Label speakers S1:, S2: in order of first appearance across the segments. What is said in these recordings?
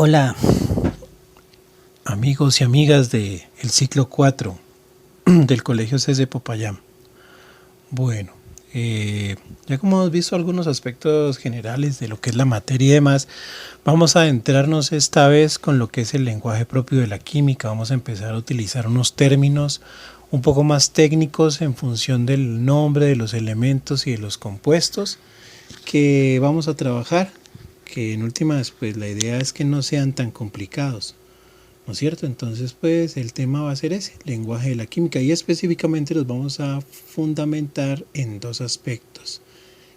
S1: Hola, amigos y amigas del ciclo 4 del Colegio CES de Popayán. Bueno, ya como hemos visto algunos aspectos generales de lo que es la materia y demás, vamos a adentrarnos esta vez con lo que es el lenguaje propio de la química. Vamos a empezar a utilizar unos términos un poco más técnicos en función del nombre de los elementos y de los compuestos que vamos a trabajar, que en últimas pues la idea es que no sean tan complicados, ¿no es cierto? Entonces pues el tema va a ser ese, lenguaje de la química, y específicamente los vamos a fundamentar en dos aspectos: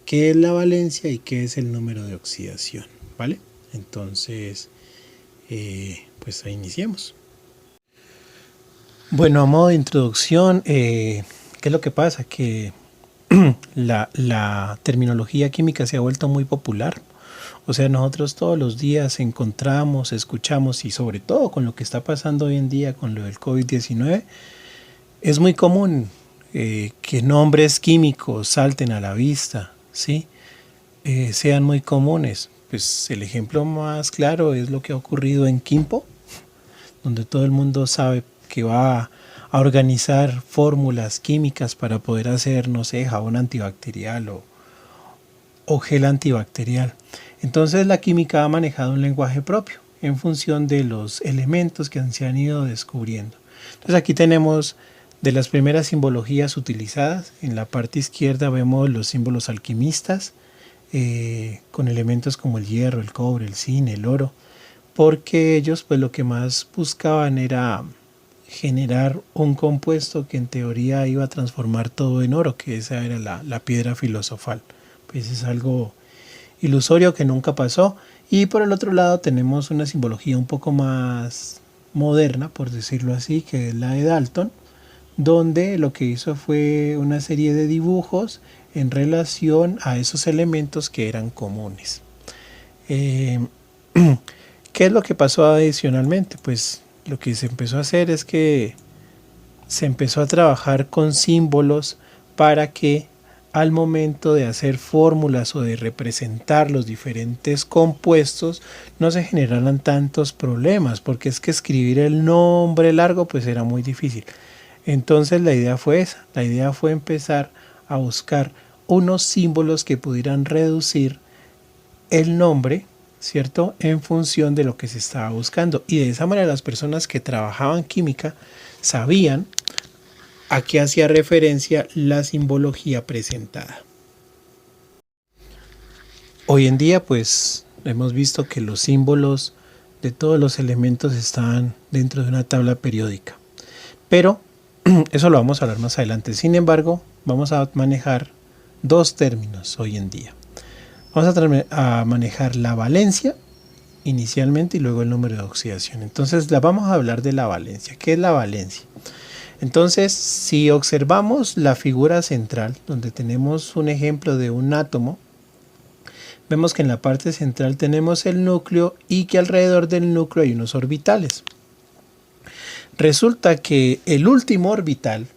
S1: qué es la valencia y qué es el número de oxidación, ¿vale? Entonces pues ahí iniciemos. Bueno, a modo de introducción, ¿qué es lo que pasa? Que la terminología química se ha vuelto muy popular. O sea, nosotros todos los días encontramos, escuchamos, y sobre todo con lo que está pasando hoy en día con lo del COVID-19, es muy común que nombres químicos salten a la vista, ¿sí? Sean muy comunes. Pues el ejemplo más claro es lo que ha ocurrido en Quimpo, donde todo el mundo sabe que va a organizar fórmulas químicas para poder hacer, no sé, jabón antibacterial o gel antibacterial. Entonces la química ha manejado un lenguaje propio en función de los elementos que se han ido descubriendo. Entonces aquí tenemos de las primeras simbologías utilizadas. En la parte izquierda vemos los símbolos alquimistas, con elementos como el hierro, el cobre, el zinc, el oro, porque ellos pues lo que más buscaban era generar un compuesto que en teoría iba a transformar todo en oro, que esa era la piedra filosofal. Pues es algo ilusorio que nunca pasó. Y por el otro lado tenemos una simbología un poco más moderna, por decirlo así, que es la de Dalton, donde lo que hizo fue una serie de dibujos en relación a esos elementos que eran comunes. ¿Qué es lo que pasó adicionalmente? Pues lo que se empezó a hacer es que se empezó a trabajar con símbolos para que al momento de hacer fórmulas o de representar los diferentes compuestos no se generaran tantos problemas, porque es que escribir el nombre largo pues era muy difícil. Entonces la idea fue esa, la idea fue empezar a buscar unos símbolos que pudieran reducir el nombre, ¿cierto?, en función de lo que se estaba buscando, y de esa manera las personas que trabajaban química sabían a qué hacía referencia la simbología presentada. Hoy en día pues hemos visto que los símbolos de todos los elementos están dentro de una tabla periódica, pero eso lo vamos a hablar más adelante. Sin embargo, vamos a manejar dos términos hoy en día. Vamos a manejar la valencia inicialmente y luego el número de oxidación. Entonces vamos a hablar de la valencia. ¿Qué es la valencia? Entonces, si observamos la figura central, donde tenemos un ejemplo de un átomo, vemos que en la parte central tenemos el núcleo y que alrededor del núcleo hay unos orbitales. Resulta que el último orbital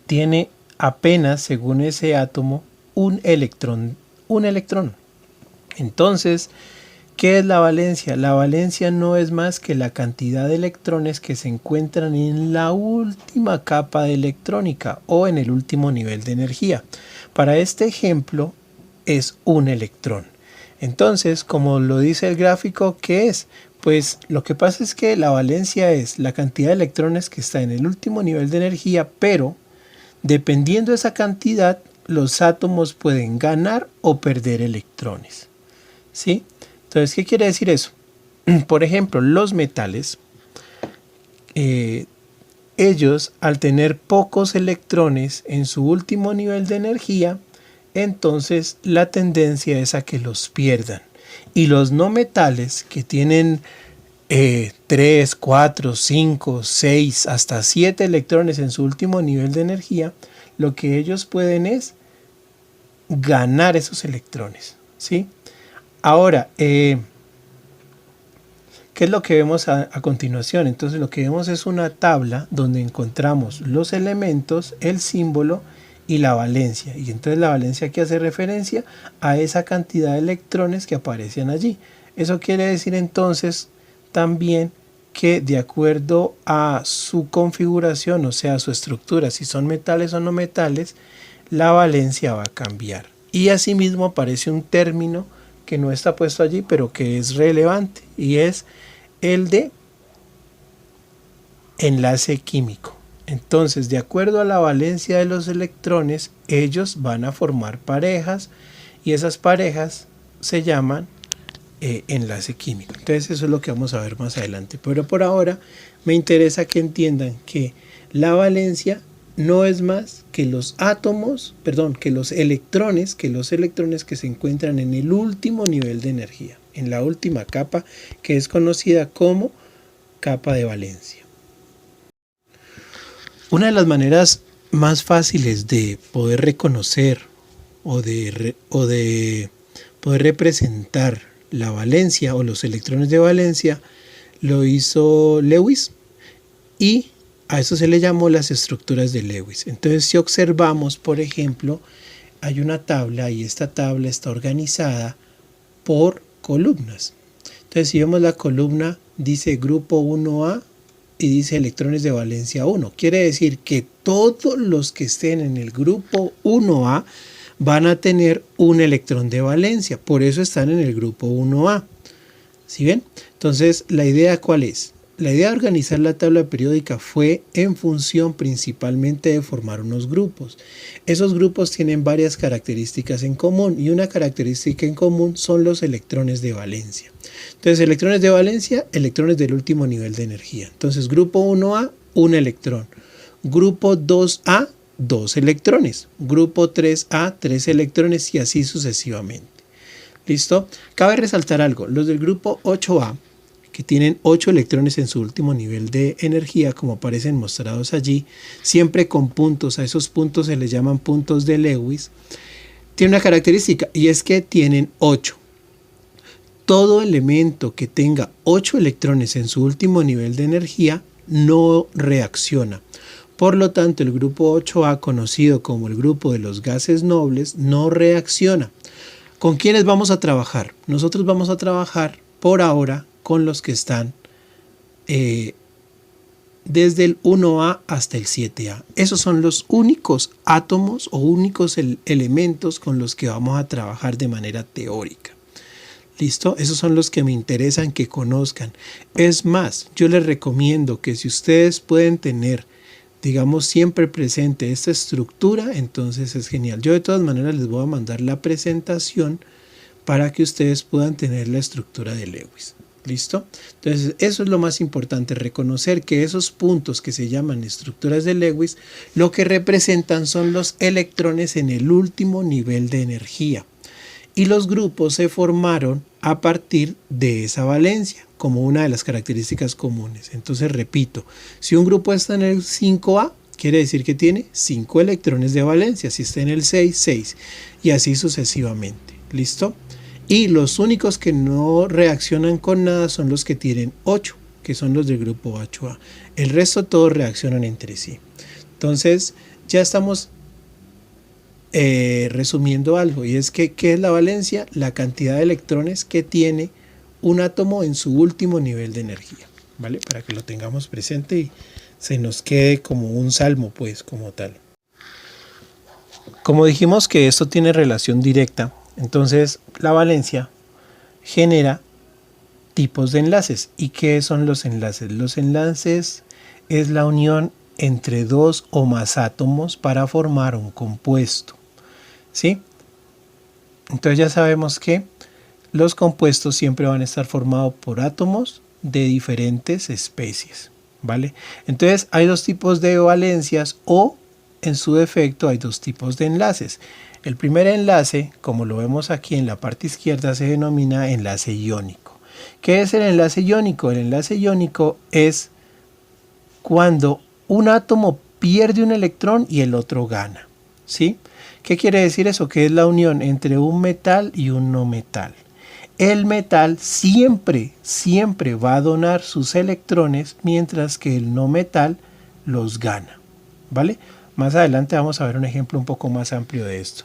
S1: tiene apenas, según ese átomo, un electrón. Entonces, ¿qué es la valencia? La valencia no es más que la cantidad de electrones que se encuentran en la última capa de electrónica o en el último nivel de energía. Para este ejemplo es un electrón. Entonces, como lo dice el gráfico, ¿qué es? Pues lo que pasa es que la valencia es la cantidad de electrones que está en el último nivel de energía, pero dependiendo de esa cantidad, los átomos pueden ganar o perder electrones, ¿sí? Entonces, ¿qué quiere decir eso? Por ejemplo, los metales, ellos al tener pocos electrones en su último nivel de energía, entonces la tendencia es a que los pierdan. Y los no metales que tienen 3, 4, 5, 6, hasta 7 electrones en su último nivel de energía, lo que ellos pueden es ganar esos electrones, ¿sí? Ahora, ¿qué es lo que vemos a continuación? Entonces lo que vemos es una tabla donde encontramos los elementos, el símbolo y la valencia. Y entonces la valencia que hace referencia a esa cantidad de electrones que aparecen allí. Eso quiere decir entonces también que de acuerdo a su configuración, o sea, su estructura, si son metales o no metales, la valencia va a cambiar. Y asimismo aparece un término que no está puesto allí, pero que es relevante, y es el de enlace químico. Entonces, de acuerdo a la valencia de los electrones, ellos van a formar parejas, y esas parejas se llaman enlace químico. Entonces, eso es lo que vamos a ver más adelante. Pero por ahora me interesa que entiendan que la valencia no es más que los átomos, que los electrones que se encuentran en el último nivel de energía, en la última capa, que es conocida como capa de valencia. Una de las maneras más fáciles de poder reconocer o de poder representar la valencia o los electrones de valencia lo hizo Lewis, y a eso se le llamó las estructuras de Lewis. Entonces, si observamos, por ejemplo, hay una tabla y esta tabla está organizada por columnas. Entonces, si vemos la columna, dice grupo 1A y dice electrones de valencia 1. Quiere decir que todos los que estén en el grupo 1A van a tener un electrón de valencia. Por eso están en el grupo 1A. ¿Sí ven? Entonces, ¿la idea cuál es? La idea de organizar la tabla periódica fue en función principalmente de formar unos grupos. Esos grupos tienen varias características en común, y una característica en común son los electrones de valencia. Entonces, electrones de valencia, electrones del último nivel de energía. Entonces, grupo 1A, un electrón. Grupo 2A, 2 electrones. Grupo 3A, 3 electrones, y así sucesivamente. ¿Listo? Cabe resaltar algo. Los del grupo 8A, que tienen 8 electrones en su último nivel de energía, como aparecen mostrados allí, siempre con puntos. A esos puntos se les llaman puntos de Lewis. Tiene una característica, y es que tienen 8. Todo elemento que tenga 8 electrones en su último nivel de energía no reacciona. Por lo tanto, el grupo 8A, conocido como el grupo de los gases nobles, no reacciona. ¿Con quiénes vamos a trabajar? Nosotros vamos a trabajar por ahora con los que están desde el 1A hasta el 7A. Esos son los únicos átomos o únicos elementos con los que vamos a trabajar de manera teórica. ¿Listo? Esos son los que me interesan que conozcan. Es más, yo les recomiendo que si ustedes pueden tener, digamos, siempre presente esta estructura, entonces es genial. Yo de todas maneras les voy a mandar la presentación para que ustedes puedan tener la estructura de Lewis. ¿Listo? Entonces, eso es lo más importante, reconocer que esos puntos que se llaman estructuras de Lewis, lo que representan son los electrones en el último nivel de energía. Y los grupos se formaron a partir de esa valencia, como una de las características comunes. Entonces, repito, si un grupo está en el 5A, quiere decir que tiene 5 electrones de valencia. Si está en el 6, 6. Y así sucesivamente. ¿Listo? Y los únicos que no reaccionan con nada son los que tienen 8, que son los del grupo 8A. El resto todos reaccionan entre sí. Entonces, ya estamos resumiendo algo, y es que ¿qué es la valencia? La cantidad de electrones que tiene un átomo en su último nivel de energía, ¿vale? Para que lo tengamos presente y se nos quede como un salmo, pues, como tal. Como dijimos que esto tiene relación directa, entonces la valencia genera tipos de enlaces. ¿Y qué son los enlaces? Los enlaces es la unión entre dos o más átomos para formar un compuesto, ¿sí? Entonces ya sabemos que los compuestos siempre van a estar formados por átomos de diferentes especies, ¿vale? Entonces hay dos tipos de valencias, o en su defecto hay dos tipos de enlaces. El primer enlace, como lo vemos aquí en la parte izquierda, se denomina enlace iónico. ¿Qué es el enlace iónico? El enlace iónico es cuando un átomo pierde un electrón y el otro gana, ¿sí? ¿Qué quiere decir eso? Que es la unión entre un metal y un no metal. El metal siempre va a donar sus electrones, mientras que el no metal los gana, ¿vale? Más adelante vamos a ver un ejemplo un poco más amplio de esto.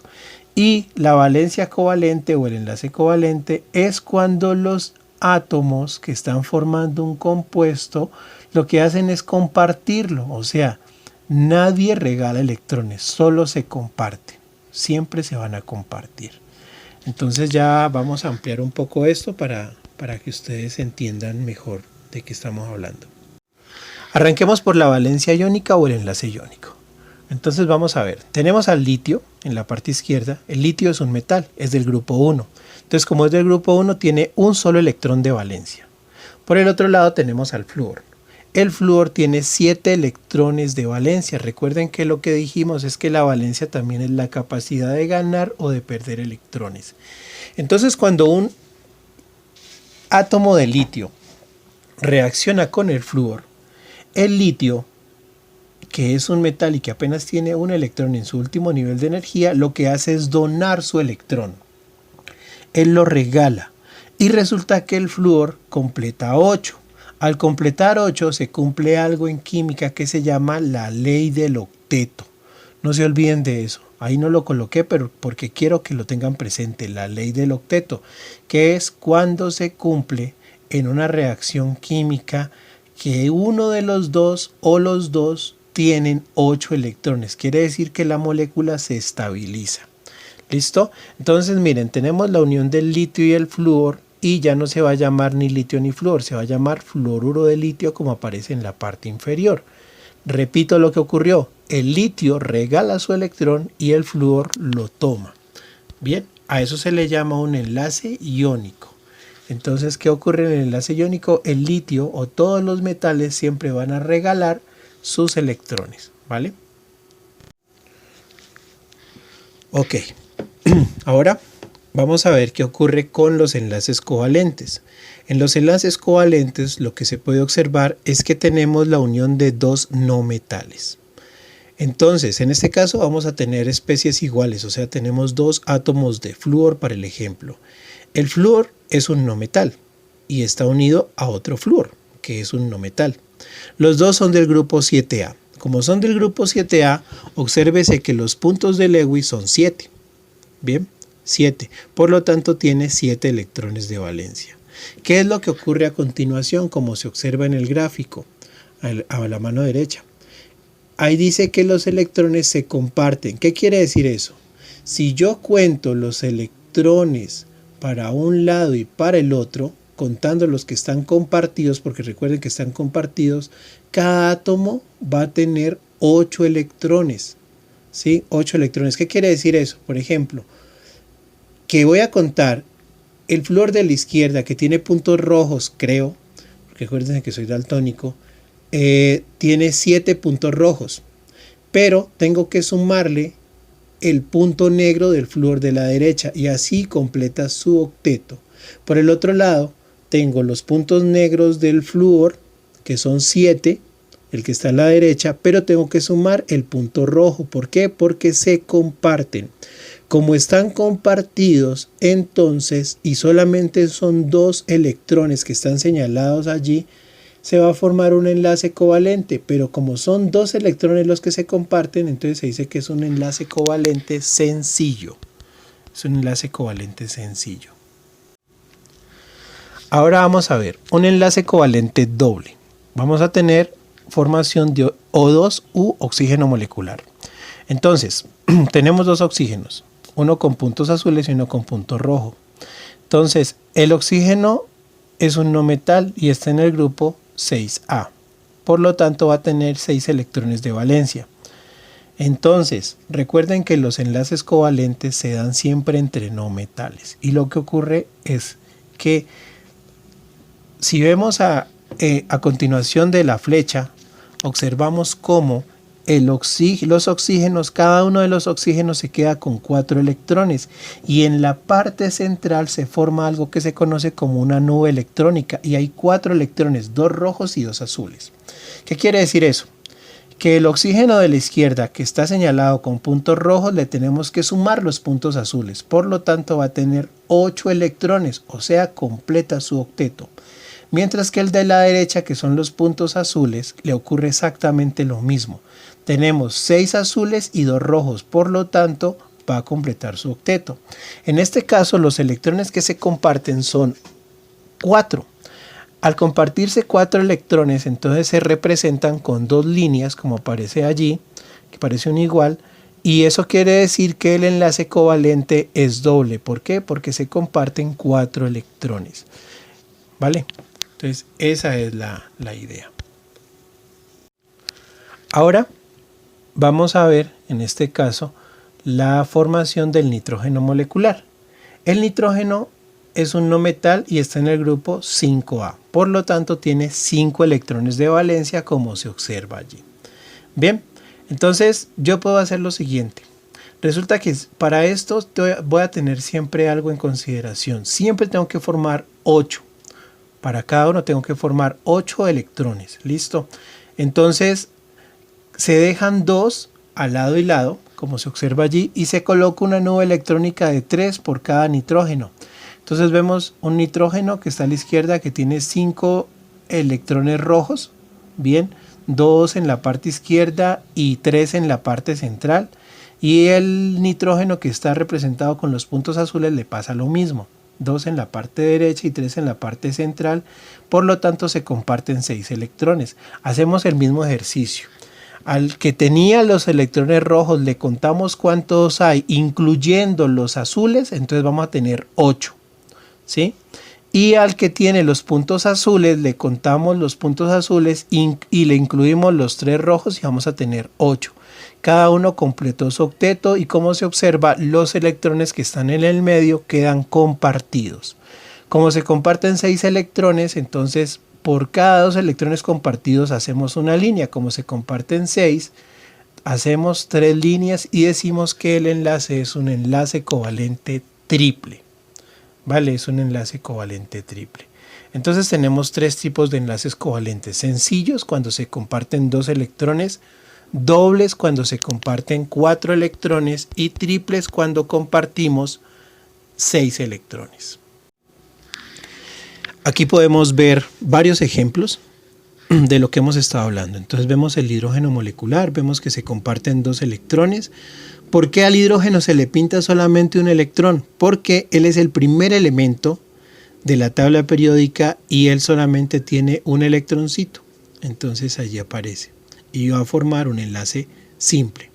S1: Y la valencia covalente o el enlace covalente es cuando los átomos que están formando un compuesto lo que hacen es compartirlo, o sea, nadie regala electrones, solo se comparte, siempre se van a compartir. Entonces ya vamos a ampliar un poco esto para que ustedes entiendan mejor de qué estamos hablando. Arranquemos por la valencia iónica o el enlace iónico. Entonces vamos a ver, tenemos al litio en la parte izquierda. El litio es un metal, es del grupo 1. Entonces como es del grupo 1 tiene un solo electrón de valencia. Por el otro lado tenemos al flúor. El flúor tiene 7 electrones de valencia. Recuerden que lo que dijimos es que la valencia también es la capacidad de ganar o de perder electrones. Entonces cuando un átomo de litio reacciona con el flúor, el litio, que es un metal y que apenas tiene un electrón en su último nivel de energía, lo que hace es donar su electrón. Él lo regala y resulta que el flúor completa 8. Al completar 8 se cumple algo en química que se llama la ley del octeto. No se olviden de eso. Ahí no lo coloqué, pero porque quiero que lo tengan presente. La ley del octeto, que es cuando se cumple en una reacción química que uno de los dos o los dos tienen 8 electrones. Quiere decir que la molécula se estabiliza. ¿Listo? Entonces miren, tenemos la unión del litio y el flúor y ya no se va a llamar ni litio ni flúor, se va a llamar fluoruro de litio como aparece en la parte inferior. Repito lo que ocurrió, el litio regala su electrón y el flúor lo toma. Bien, a eso se le llama un enlace iónico. Entonces, ¿qué ocurre en el enlace iónico? El litio o todos los metales siempre van a regalar sus electrones, ¿vale? Ok, ahora vamos a ver qué ocurre con los enlaces covalentes. En los enlaces covalentes lo que se puede observar es que tenemos la unión de dos no metales. Entonces, en este caso vamos a tener especies iguales, o sea, tenemos dos átomos de flúor para el ejemplo. El flúor es un no metal y está unido a otro flúor, que es un no metal. Los dos son del grupo 7A. Como son del grupo 7A, obsérvese que los puntos de Lewis son 7. Bien, 7. Por lo tanto, tiene 7 electrones de valencia. ¿Qué es lo que ocurre a continuación, como se observa en el gráfico, a la mano derecha? Ahí dice que los electrones se comparten. ¿Qué quiere decir eso? Si yo cuento los electrones para un lado y para el otro, contando los que están compartidos, porque recuerden que están compartidos, cada átomo va a tener 8 electrones. ¿Sí? 8 electrones. ¿Qué quiere decir eso? Por ejemplo, que voy a contar el flúor de la izquierda que tiene puntos rojos, creo, porque acuérdense que soy daltónico, tiene 7 puntos rojos, pero tengo que sumarle el punto negro del flúor de la derecha y así completa su octeto. Por el otro lado, tengo los puntos negros del flúor, que son 7, el que está a la derecha, pero tengo que sumar el punto rojo. ¿Por qué? Porque se comparten. Como están compartidos, entonces, y solamente son 2 electrones que están señalados allí, se va a formar un enlace covalente, pero como son 2 electrones los que se comparten, entonces se dice que es un enlace covalente sencillo. Es un enlace covalente sencillo. Ahora vamos a ver un enlace covalente doble. Vamos a tener formación de O2 u oxígeno molecular. Entonces, tenemos 2 oxígenos, uno con puntos azules y uno con punto rojo. Entonces, el oxígeno es un no metal y está en el grupo 6A. Por lo tanto, va a tener 6 electrones de valencia. Entonces, recuerden que los enlaces covalentes se dan siempre entre no metales. Y lo que ocurre es que si vemos a continuación de la flecha, observamos cómo los oxígenos, cada uno de los oxígenos se queda con 4 electrones y en la parte central se forma algo que se conoce como una nube electrónica y hay 4 electrones, 2 rojos y 2 azules. ¿Qué quiere decir eso? Que el oxígeno de la izquierda que está señalado con puntos rojos le tenemos que sumar los puntos azules, por lo tanto va a tener 8 electrones, o sea completa su octeto. Mientras que el de la derecha, que son los puntos azules, le ocurre exactamente lo mismo. tenemos 6 azules y 2 rojos, por lo tanto va a completar su octeto. En este caso los electrones que se comparten son 4. Al compartirse 4 electrones, entonces se representan con 2 líneas, como aparece allí, que parece un igual, y eso quiere decir que el enlace covalente es doble. ¿Por qué? Porque se comparten 4 electrones. ¿Vale? Entonces esa es la idea. Ahora vamos a ver, en este caso, la formación del nitrógeno molecular. El nitrógeno es un no metal y está en el grupo 5A. Por lo tanto, tiene 5 electrones de valencia, como se observa allí. Bien, entonces yo puedo hacer lo siguiente. Resulta que para esto voy a tener siempre algo en consideración. Siempre tengo que formar 8. Para cada uno tengo que formar 8 electrones. ¿Listo? Entonces, se dejan 2 al lado y lado, como se observa allí, y se coloca una nube electrónica de 3 por cada nitrógeno. Entonces vemos un nitrógeno que está a la izquierda que tiene 5 electrones rojos, bien, 2 en la parte izquierda y 3 en la parte central. Y el nitrógeno que está representado con los puntos azules le pasa lo mismo, 2 en la parte derecha y 3 en la parte central, por lo tanto se comparten 6 electrones. Hacemos el mismo ejercicio. Al que tenía los electrones rojos le contamos cuántos hay, incluyendo los azules, entonces vamos a tener 8. ¿Sí? Y al que tiene los puntos azules le contamos los puntos azules y le incluimos los 3 rojos y vamos a tener 8. Cada uno completó su octeto y como se observa, los electrones que están en el medio quedan compartidos. Como se comparten 6 electrones, entonces por cada 2 electrones compartidos hacemos una línea. Como se comparten 6, hacemos 3 líneas y decimos que el enlace es un enlace covalente triple. Vale, es un enlace covalente triple. Entonces tenemos 3 tipos de enlaces covalentes: sencillos, cuando se comparten 2 electrones; dobles, cuando se comparten 4 electrones; y triples, cuando compartimos 6 electrones. Aquí podemos ver varios ejemplos de lo que hemos estado hablando. Entonces vemos el hidrógeno molecular, vemos que se comparten 2 electrones. ¿Por qué al hidrógeno se le pinta solamente un electrón? Porque él es el primer elemento de la tabla periódica y él solamente tiene un electroncito. Entonces allí aparece y va a formar un enlace simple.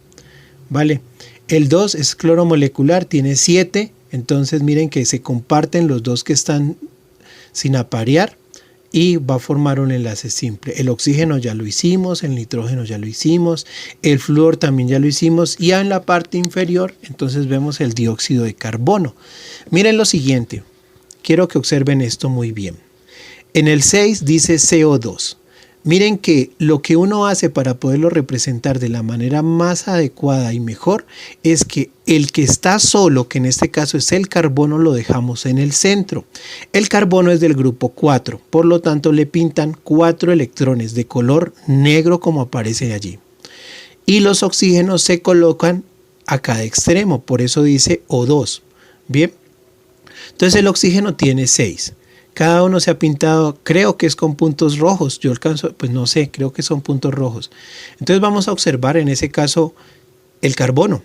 S1: ¿Vale? El 2 es cloro molecular, tiene 7. Entonces miren que se comparten los 2 que están sin aparear y va a formar un enlace simple. El oxígeno ya lo hicimos, el nitrógeno ya lo hicimos, el flúor también ya lo hicimos, y en la parte inferior entonces vemos el dióxido de carbono. Miren lo siguiente, quiero que observen esto muy bien. En el 6 dice CO2. Miren que lo que uno hace para poderlo representar de la manera más adecuada y mejor es que el que está solo, que en este caso es el carbono, lo dejamos en el centro. El carbono es del grupo 4, por lo tanto le pintan 4 electrones de color negro como aparece allí. Y los oxígenos se colocan a cada extremo, por eso dice O2. Bien, entonces el oxígeno tiene 6. Cada uno se ha pintado, creo que es con puntos rojos. Yo alcanzo, pues no sé, creo que son puntos rojos. Entonces vamos a observar en ese caso el carbono.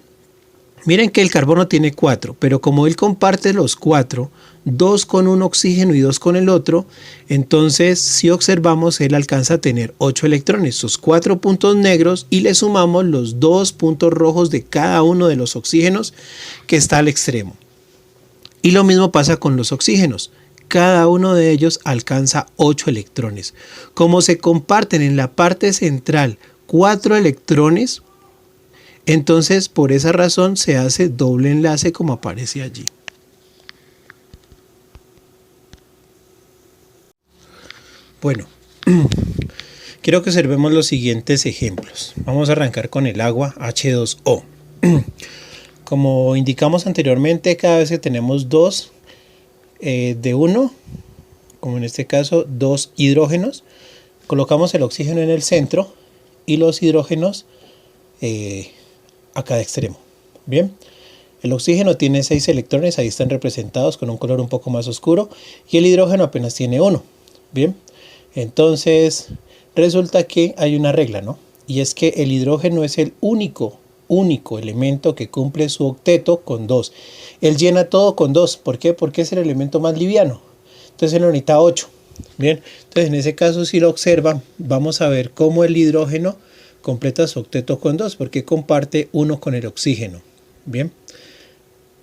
S1: Miren que el carbono tiene 4, pero como él comparte los 4, 2 con un oxígeno y 2 con el otro, entonces si observamos él alcanza a tener 8 electrones, sus 4 puntos negros, y le sumamos los 2 puntos rojos de cada uno de los oxígenos que está al extremo. Y lo mismo pasa con los oxígenos. Cada uno de ellos alcanza 8 electrones. Como se comparten en la parte central 4 electrones, entonces por esa razón se hace doble enlace como aparece allí. Bueno, quiero que observemos los siguientes ejemplos. Vamos a arrancar con el agua H2O. Como indicamos anteriormente, cada vez que tenemos 2 de 1, como en este caso 2 hidrógenos, colocamos el oxígeno en el centro y los hidrógenos a cada extremo. Bien, el oxígeno tiene 6 electrones, ahí están representados con un color un poco más oscuro, y el hidrógeno apenas tiene 1. Bien, entonces resulta que hay una regla, ¿no? y es que el hidrógeno es el único elemento que cumple su octeto con 2. Él llena todo con 2. ¿Por qué? Porque es el elemento más liviano. Entonces él necesita 8. Bien, entonces en ese caso si lo observan, vamos a ver cómo el hidrógeno completa su octeto con 2, porque comparte 1 con el oxígeno. Bien,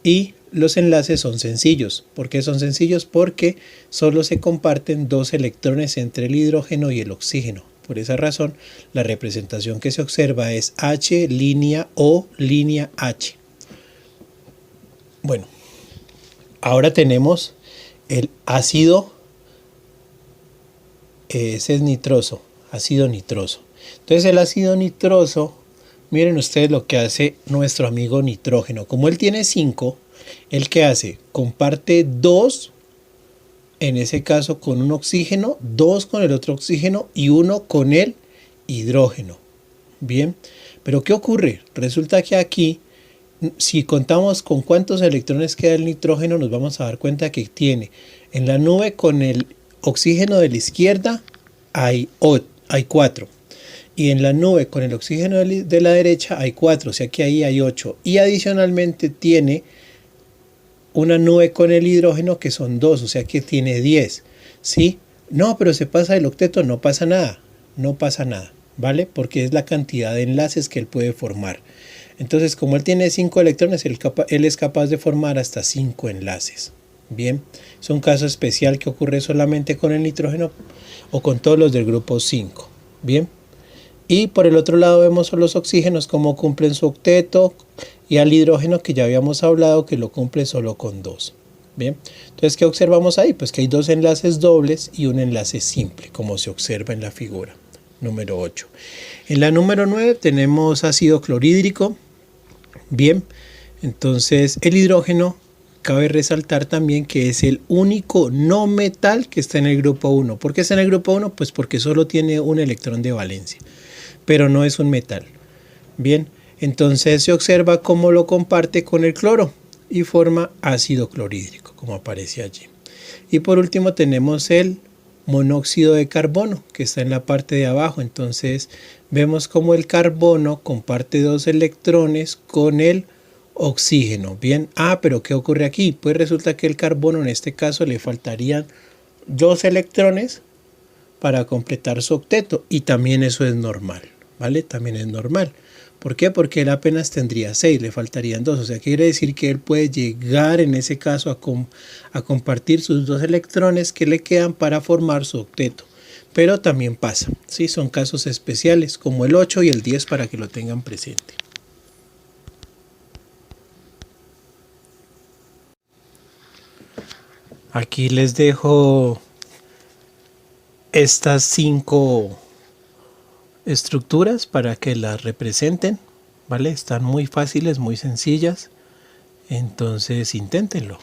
S1: y los enlaces son sencillos. ¿Por qué son sencillos? Porque solo se comparten 2 electrones entre el hidrógeno y el oxígeno. Por esa razón, la representación que se observa es H, línea O, línea H. Bueno, ahora tenemos el ácido, ese es nitroso, ácido nitroso. Entonces el ácido nitroso, miren ustedes lo que hace nuestro amigo nitrógeno. Como él tiene 5, ¿él qué hace? Comparte 2, en ese caso con un oxígeno, 2 con el otro oxígeno y 1 con el hidrógeno. Bien, pero ¿qué ocurre? Resulta que aquí, si contamos con cuántos electrones queda el nitrógeno, nos vamos a dar cuenta que tiene en la nube con el oxígeno de la izquierda hay 4. Y en la nube con el oxígeno de la derecha hay 4, o sea que ahí hay 8. Y adicionalmente tiene una nube con el hidrógeno que son 2, o sea que tiene 10. ¿Sí? No, pero se pasa el octeto, no pasa nada. No pasa nada, ¿vale? Porque es la cantidad de enlaces que él puede formar. Entonces, como él tiene 5 electrones, él es capaz de formar hasta 5 enlaces. Bien, es un caso especial que ocurre solamente con el nitrógeno o con todos los del grupo 5. Bien. Y por el otro lado vemos a los oxígenos cómo cumplen su octeto y al hidrógeno que ya habíamos hablado que lo cumple solo con 2. Bien, entonces ¿qué observamos ahí? Pues que hay 2 enlaces dobles y un enlace simple, como se observa en la figura número 8. En la número 9 tenemos ácido clorhídrico. Bien, entonces el hidrógeno, cabe resaltar también que es el único no metal que está en el grupo 1. ¿Por qué está en el grupo 1? Pues porque solo tiene un electrón de valencia, pero no es un metal. Bien, entonces se observa cómo lo comparte con el cloro y forma ácido clorhídrico, como aparece allí. Y por último tenemos el monóxido de carbono, que está en la parte de abajo. Entonces vemos cómo el carbono comparte 2 electrones con el oxígeno. Bien, pero ¿qué ocurre aquí? Pues resulta que el carbono en este caso le faltarían 2 electrones para completar su octeto, y también eso es normal, ¿vale? También es normal. ¿Por qué? Porque él apenas tendría 6, le faltarían 2, o sea, quiere decir que él puede llegar en ese caso a compartir sus 2 electrones que le quedan para formar su octeto. Pero también pasa, ¿sí? Son casos especiales como el 8 y el 10 para que lo tengan presente. Aquí les dejo estas 5 estructuras para que las representen, ¿vale? Están muy fáciles, muy sencillas, entonces inténtenlo.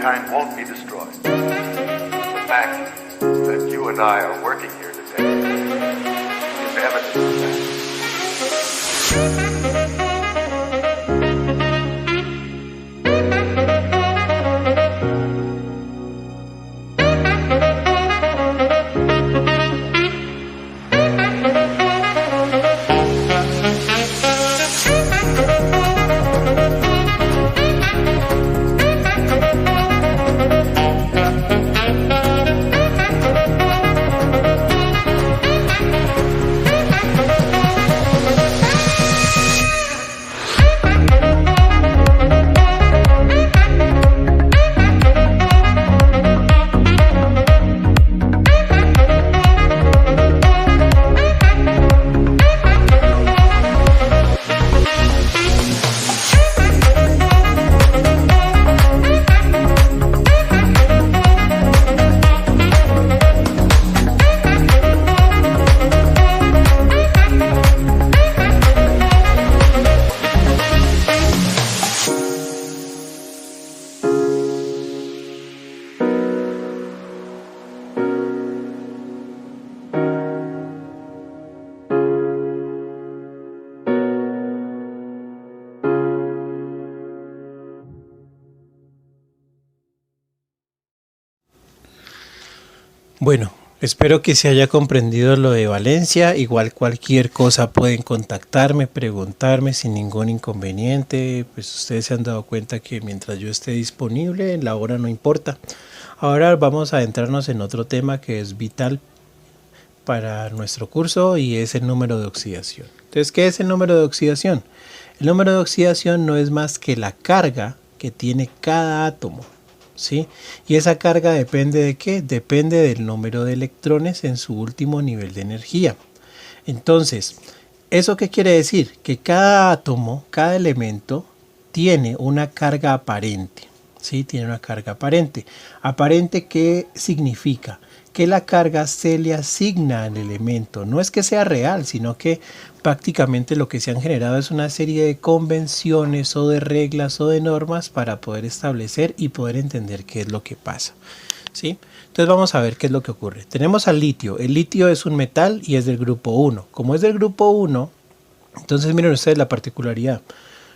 S2: mankind won't be destroyed. The fact that you and I are working here today is evidence of that.
S1: Bueno, espero que se haya comprendido lo de valencia. Igual cualquier cosa pueden contactarme, preguntarme sin ningún inconveniente. Pues ustedes se han dado cuenta que mientras yo esté disponible, la hora no importa. Ahora vamos a adentrarnos en otro tema que es vital para nuestro curso y es el número de oxidación. Entonces, ¿qué es el número de oxidación? El número de oxidación no es más que la carga que tiene cada átomo, ¿sí? Y esa carga depende de ¿qué? Depende del número de electrones en su último nivel de energía. Entonces, ¿eso qué quiere decir? Que cada átomo, cada elemento tiene una carga aparente, ¿sí? Tiene una carga aparente. ¿Aparente qué significa? Que la carga se le asigna al elemento. No es que sea real, sino que prácticamente lo que se han generado es una serie de convenciones o de reglas o de normas para poder establecer y poder entender qué es lo que pasa, ¿sí? Entonces vamos a ver qué es lo que ocurre. Tenemos al litio. El litio es un metal y es del grupo 1. Como es del grupo 1, entonces miren ustedes la particularidad.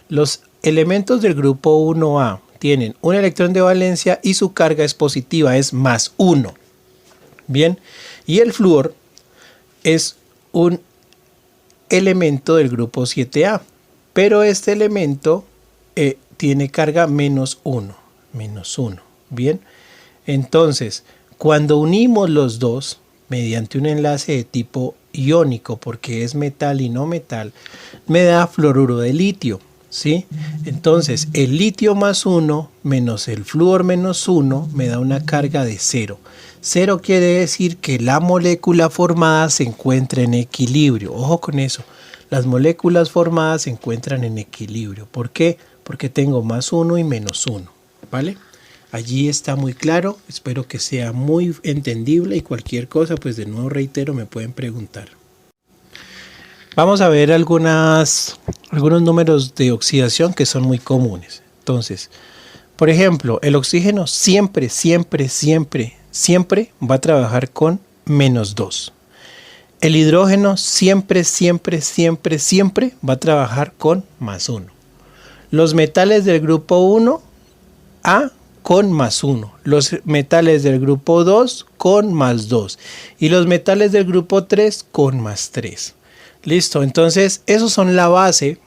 S1: Los elementos del grupo 1A tienen un electrón de valencia y su carga es positiva, es +1. Bien, y el flúor es un elemento del grupo 7A, pero este elemento tiene carga -1, bien. Entonces, cuando unimos los dos mediante un enlace de tipo iónico, porque es metal y no metal, me da fluoruro de litio, ¿sí? Entonces, el litio +1 menos el flúor -1 me da una carga de 0. 0 quiere decir que la molécula formada se encuentra en equilibrio. Ojo con eso. Las moléculas formadas se encuentran en equilibrio. ¿Por qué? Porque tengo +1 y -1. ¿Vale? Allí está muy claro. Espero que sea muy entendible y cualquier cosa, pues de nuevo reitero, me pueden preguntar. Vamos a ver algunos números de oxidación que son muy comunes. Entonces, por ejemplo, el oxígeno siempre va a trabajar con -2. El hidrógeno siempre va a trabajar con +1. Los metales del grupo 1A con +1. Los metales del grupo 2 con +2. Y los metales del grupo 3 con +3. Listo, entonces esos son la base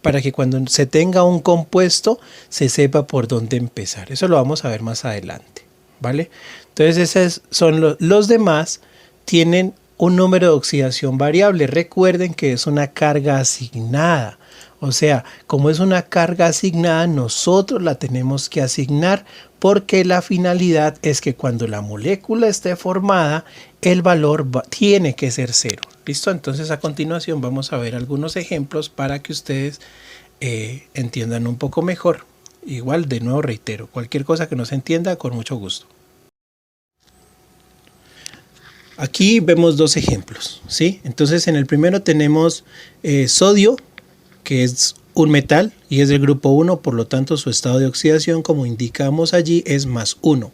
S1: para que cuando se tenga un compuesto se sepa por dónde empezar. Eso lo vamos a ver más adelante, ¿vale? Entonces esos son los demás tienen un número de oxidación variable. Recuerden que es una carga asignada. O sea, como es una carga asignada, nosotros la tenemos que asignar porque la finalidad es que cuando la molécula esté formada, el valor tiene que ser 0. ¿Listo? Entonces a continuación vamos a ver algunos ejemplos para que ustedes entiendan un poco mejor. Igual, de nuevo reitero, cualquier cosa que no se entienda, con mucho gusto. Aquí vemos dos ejemplos, ¿sí? Entonces en el primero tenemos sodio, que es un metal y es del grupo 1, por lo tanto su estado de oxidación, como indicamos allí, es +1.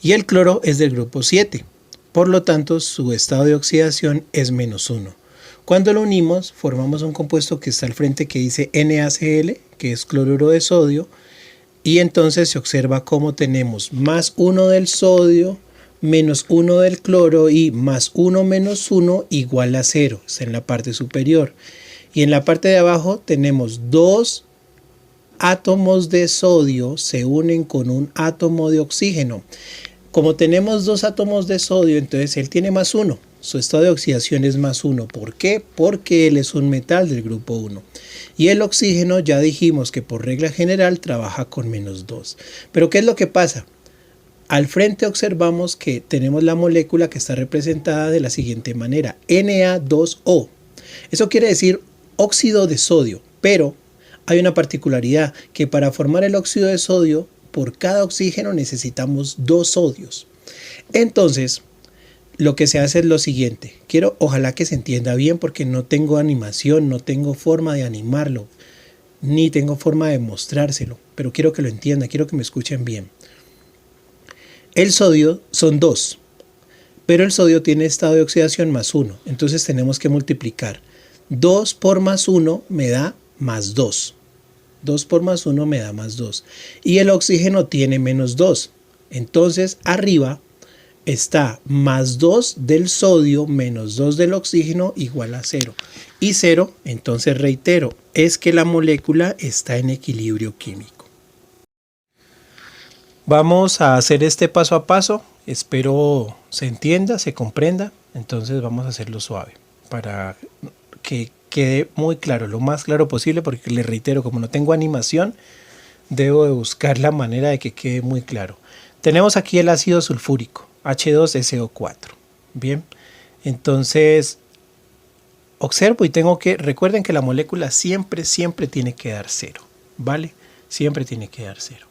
S1: Y el cloro es del grupo 7, por lo tanto su estado de oxidación es -1. Cuando lo unimos, formamos un compuesto que está al frente que dice NaCl, que es cloruro de sodio, y entonces se observa cómo tenemos +1 del sodio, -1 del cloro y +1 menos 1 igual a 0, está en la parte superior. Y en la parte de abajo tenemos 2 átomos de sodio se unen con un átomo de oxígeno. Como tenemos 2 átomos de sodio, entonces él tiene +1. Su estado de oxidación es +1. ¿Por qué? Porque él es un metal del grupo 1. Y el oxígeno ya dijimos que por regla general trabaja con -2. Pero ¿qué es lo que pasa? Al frente observamos que tenemos la molécula que está representada de la siguiente manera, Na2O. Eso quiere decir óxido de sodio, pero hay una particularidad, que para formar el óxido de sodio, por cada oxígeno necesitamos 2 sodios. Entonces, lo que se hace es lo siguiente. Ojalá que se entienda bien porque no tengo animación, no tengo forma de animarlo, ni tengo forma de mostrárselo, pero quiero que lo entiendan, quiero que me escuchen bien. El sodio son 2, pero el sodio tiene estado de oxidación +1, entonces tenemos que multiplicar. 2 por +1 me da +2. 2 por +1 me da +2. Y el oxígeno tiene -2. Entonces arriba está +2 del sodio menos 2 del oxígeno igual a 0. Y 0, entonces reitero, es que la molécula está en equilibrio químico. Vamos a hacer este paso a paso. Espero se entienda, se comprenda. Entonces vamos a hacerlo suave para que quede muy claro, lo más claro posible, porque les reitero, como no tengo animación, debo de buscar la manera de que quede muy claro. Tenemos aquí el ácido sulfúrico, H2SO4. Bien, entonces observo y recuerden que la molécula siempre tiene que dar 0, ¿vale? Siempre tiene que dar 0.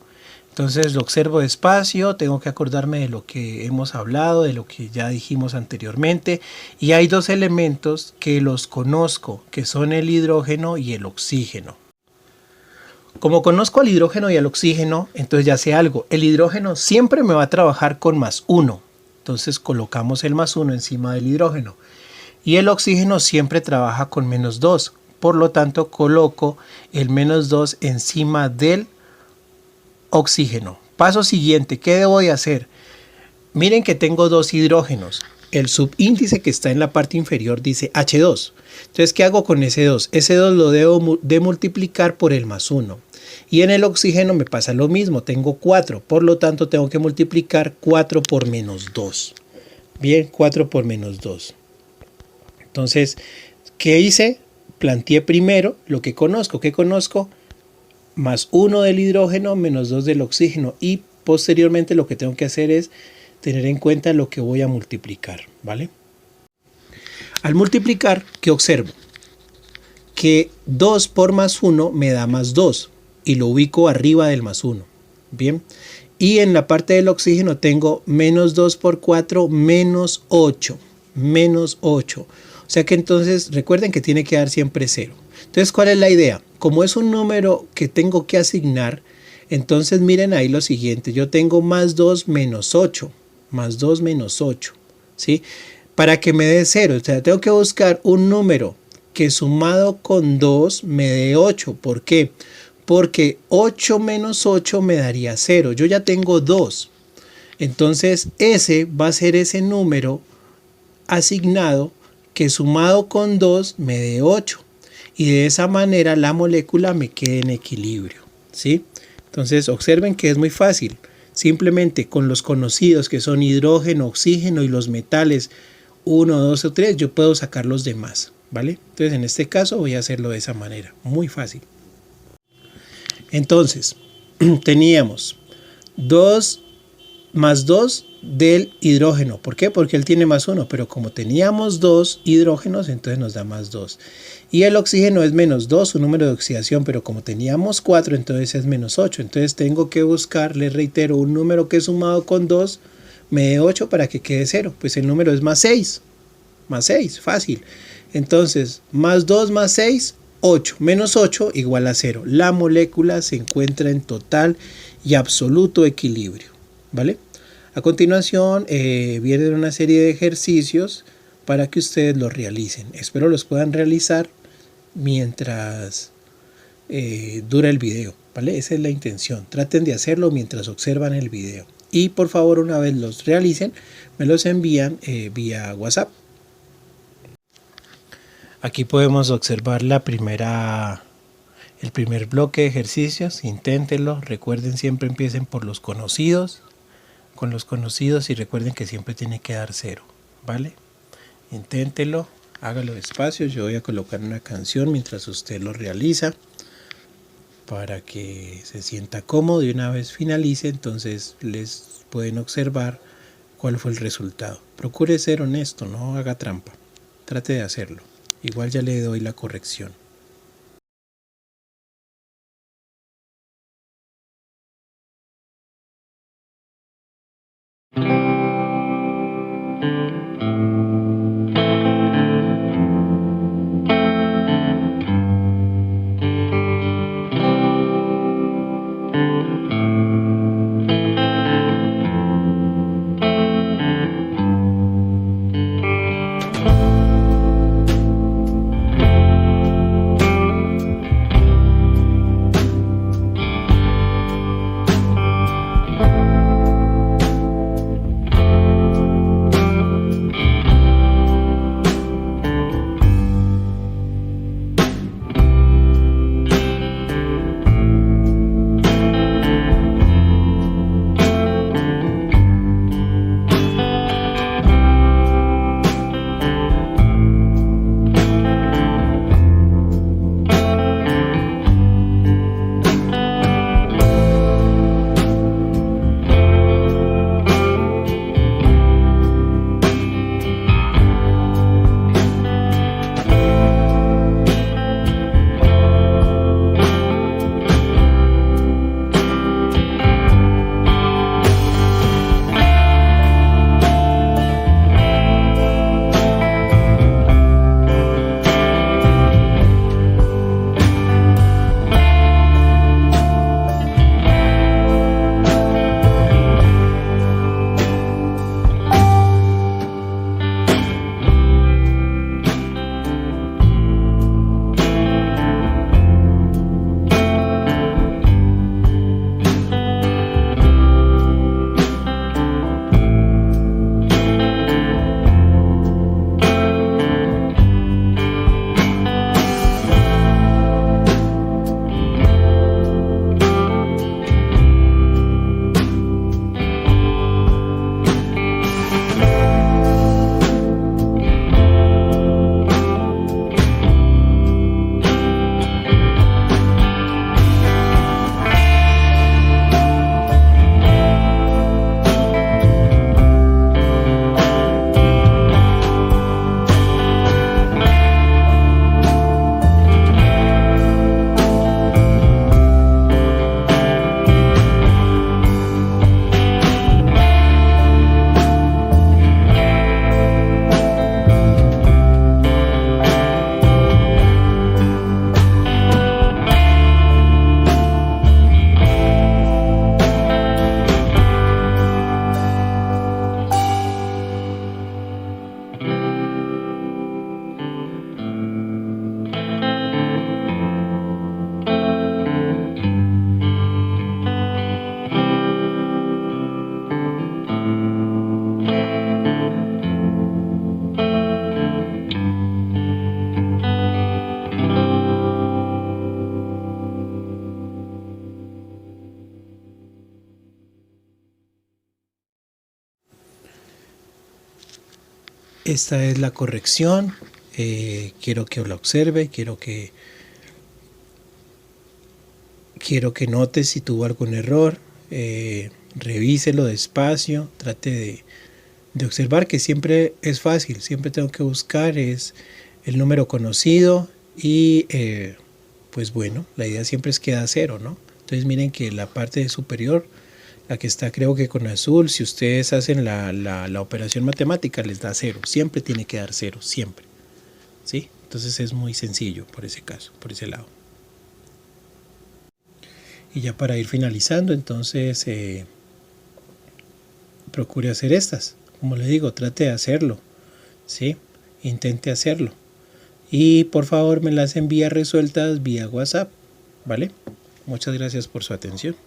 S1: Entonces lo observo despacio, tengo que acordarme de lo que hemos hablado, de lo que ya dijimos anteriormente. Y hay 2 elementos que los conozco, que son el hidrógeno y el oxígeno. Como conozco al hidrógeno y al oxígeno, entonces ya sé algo. El hidrógeno siempre me va a trabajar con +1. Entonces colocamos el +1 encima del hidrógeno. Y el oxígeno siempre trabaja con -2. Por lo tanto, coloco el -2 encima del oxígeno. Paso siguiente, ¿qué debo de hacer? Miren que tengo 2 hidrógenos. El subíndice que está en la parte inferior dice H2. Entonces, ¿qué hago con ese 2? Ese 2 lo debo de multiplicar por el +1. Y en el oxígeno me pasa lo mismo. Tengo 4. Por lo tanto, tengo que multiplicar 4 por -2. Bien, 4 por -2. Entonces, ¿qué hice? Planteé primero lo que conozco. ¿Qué conozco? +1 del hidrógeno menos 2 del oxígeno, y posteriormente lo que tengo que hacer es tener en cuenta lo que voy a multiplicar, ¿vale? Al multiplicar, ¿qué observo? Que 2 por +1 me da +2 y lo ubico arriba del +1, ¿bien? Y en la parte del oxígeno tengo -2 por 4, -8, -8. O sea que entonces recuerden que tiene que dar siempre 0. Entonces, ¿cuál es la idea? Como es un número que tengo que asignar, entonces miren ahí lo siguiente. Yo tengo +2 menos 8. +2 menos 8. ¿Sí? Para que me dé 0. O sea, tengo que buscar un número que sumado con 2 me dé 8. ¿Por qué? Porque 8 menos 8 me daría 0. Yo ya tengo 2. Entonces, ese va a ser ese número asignado que sumado con 2 me dé 8. Y de esa manera la molécula me quede en equilibrio, ¿sí? Entonces observen que es muy fácil. Simplemente con los conocidos que son hidrógeno, oxígeno y los metales 1, 2 o 3, yo puedo sacar los demás, ¿vale? Entonces en este caso voy a hacerlo de esa manera, muy fácil. Entonces teníamos 2 más 2 del hidrógeno. ¿Por qué? Porque él tiene +1, pero como teníamos 2 hidrógenos, entonces nos da +2. Y el oxígeno es -2, su número de oxidación, pero como teníamos 4, entonces es -8. Entonces tengo que buscar, les reitero, un número que sumado con 2 me dé 8 para que quede 0. Pues el número es +6. +6, fácil. Entonces, +2 más 6, 8 menos 8 igual a 0. La molécula se encuentra en total y absoluto equilibrio, ¿vale? A continuación vienen una serie de ejercicios para que ustedes los realicen. Espero los puedan realizar mientras dura el video, ¿vale? Esa es la intención. Traten de hacerlo mientras observan el video. Y por favor, una vez los realicen, me los envían vía WhatsApp. Aquí podemos observar el primer bloque de ejercicios. Inténtenlo. Recuerden, siempre empiecen por los conocidos. Con los conocidos, y recuerden que siempre tiene que dar 0, ¿vale? Inténtelo, hágalo despacio. Yo voy a colocar una canción mientras usted lo realiza para que se sienta cómodo, y una vez finalice, entonces les pueden observar cuál fue el resultado. Procure ser honesto, no haga trampa, trate de hacerlo. Igual ya le doy la corrección. Esta es la corrección. Quiero que la observe, quiero que note si tuvo algún error. Revíselo despacio, trate de observar que siempre es fácil, siempre tengo que buscar es el número conocido y pues bueno, la idea siempre es que da 0, ¿no? Entonces miren que la parte superior, la que está creo que con azul, si ustedes hacen la operación matemática les da 0, siempre tiene que dar 0, siempre, ¿sí? Entonces es muy sencillo por ese caso, por ese lado. Y ya para ir finalizando, entonces procure hacer estas. Como le digo, trate de hacerlo, ¿sí? Intente hacerlo. Y por favor me las envía resueltas vía WhatsApp, ¿vale? Muchas gracias por su atención.